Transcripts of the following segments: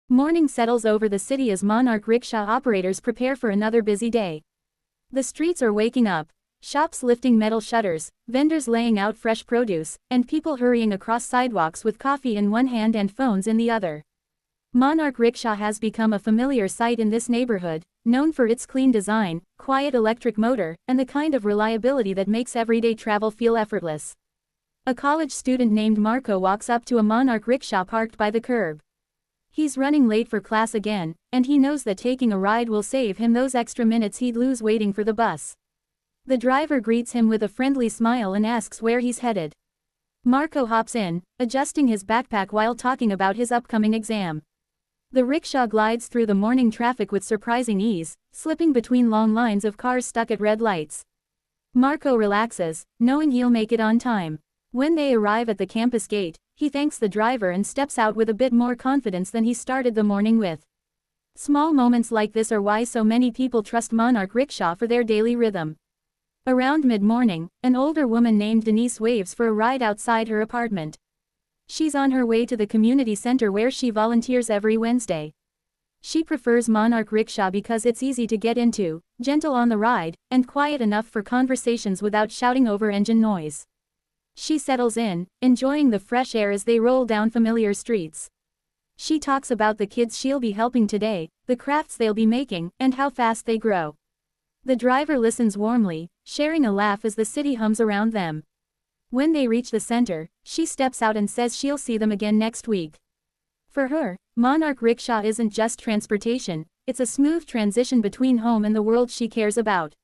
Morning settles over the city as Monarch Rickshaw operators prepare for another busy day. The streets are waking up, shops lifting metal shutters, vendors laying out fresh produce, and people hurrying across sidewalks with coffee in one hand and phones in the other. Monarch Rickshaw has become a familiar sight in this neighborhood, known for its clean design, quiet electric motor, and the kind of reliability that makes everyday travel feel effortless. A college student named Marco walks up to a Monarch Rickshaw parked by the curb. He's running late for class again, and he knows that taking a ride will save him those extra minutes he'd lose waiting for the bus. The driver greets him with a friendly smile and asks where he's headed. Marco hops in, adjusting his backpack while talking about his upcoming exam. The rickshaw glides through the morning traffic with surprising ease, slipping between long lines of cars stuck at red lights. Marco relaxes, knowing he'll make it on time. When they arrive at the campus gate, he thanks the driver and steps out with a bit more confidence than he started the morning with. Small moments like this are why so many people trust Monarch Rickshaw for their daily rhythm. Around mid-morning, an older woman named Denise waves for a ride outside her apartment. She's on her way to the community center where she volunteers every Wednesday. She prefers Monarch Rickshaw because it's easy to get into, gentle on the ride, and quiet enough for conversations without shouting over engine noise. She settles in, enjoying the fresh air as they roll down familiar streets. She talks about the kids she'll be helping today, the crafts they'll be making, and how fast they grow. The driver listens warmly, sharing a laugh as the city hums around them. When they reach the center, she steps out and says she'll see them again next week. For her, Monarch Rickshaw isn't just transportation, it's a smooth transition between home and the world she cares about.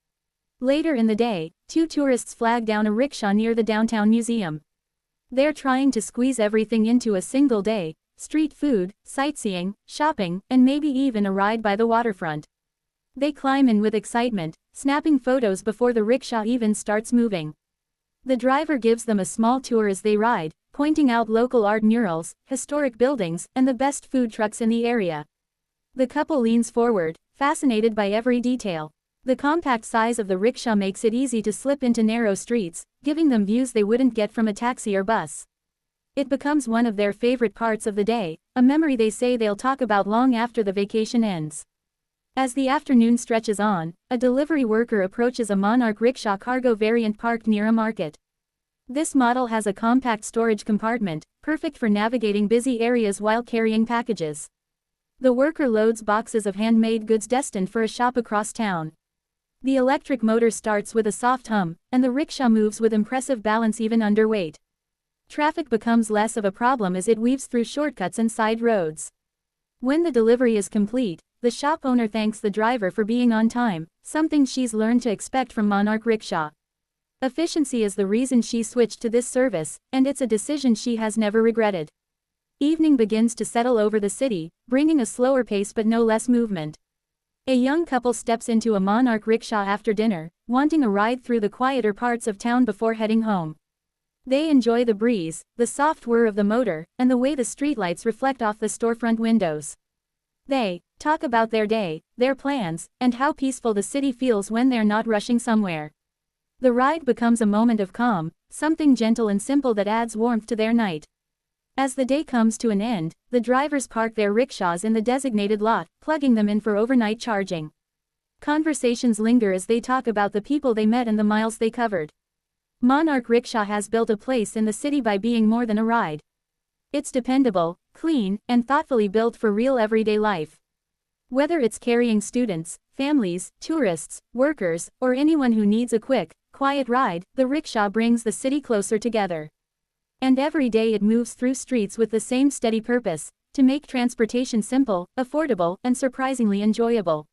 Later in the day, two tourists flag down a rickshaw near the downtown museum. They're trying to squeeze everything into a single day: street food, sightseeing, shopping, and maybe even a ride by the waterfront. They climb in with excitement, snapping photos before the rickshaw even starts moving. The driver gives them a small tour as they ride, pointing out local art murals, historic buildings, and the best food trucks in the area. The couple leans forward, fascinated by every detail. The compact size of the rickshaw makes it easy to slip into narrow streets, giving them views they wouldn't get from a taxi or bus. It becomes one of their favorite parts of the day, a memory they say they'll talk about long after the vacation ends. As the afternoon stretches on, a delivery worker approaches a Monarch Rickshaw cargo variant parked near a market. This model has a compact storage compartment, perfect for navigating busy areas while carrying packages. The worker loads boxes of handmade goods destined for a shop across town. The electric motor starts with a soft hum, and the rickshaw moves with impressive balance even under weight. Traffic becomes less of a problem as it weaves through shortcuts and side roads. When the delivery is complete, the shop owner thanks the driver for being on time, something she's learned to expect from Monarch Rickshaw. Efficiency is the reason she switched to this service, and it's a decision she has never regretted. Evening begins to settle over the city, bringing a slower pace but no less movement. A young couple steps into a Monarch Rickshaw after dinner, wanting a ride through the quieter parts of town before heading home. They enjoy the breeze, the soft whir of the motor, and the way the streetlights reflect off the storefront windows. They talk about their day, their plans, and how peaceful the city feels when they're not rushing somewhere. The ride becomes a moment of calm, something gentle and simple that adds warmth to their night. As the day comes to an end, the drivers park their rickshaws in the designated lot, plugging them in for overnight charging. Conversations linger as they talk about the people they met and the miles they covered. Monarch Rickshaw has built a place in the city by being more than a ride. It's dependable, clean, and thoughtfully built for real everyday life. Whether it's carrying students, families, tourists, workers, or anyone who needs a quick, quiet ride, the rickshaw brings the city closer together. And every day it moves through streets with the same steady purpose: to make transportation simple, affordable, and surprisingly enjoyable.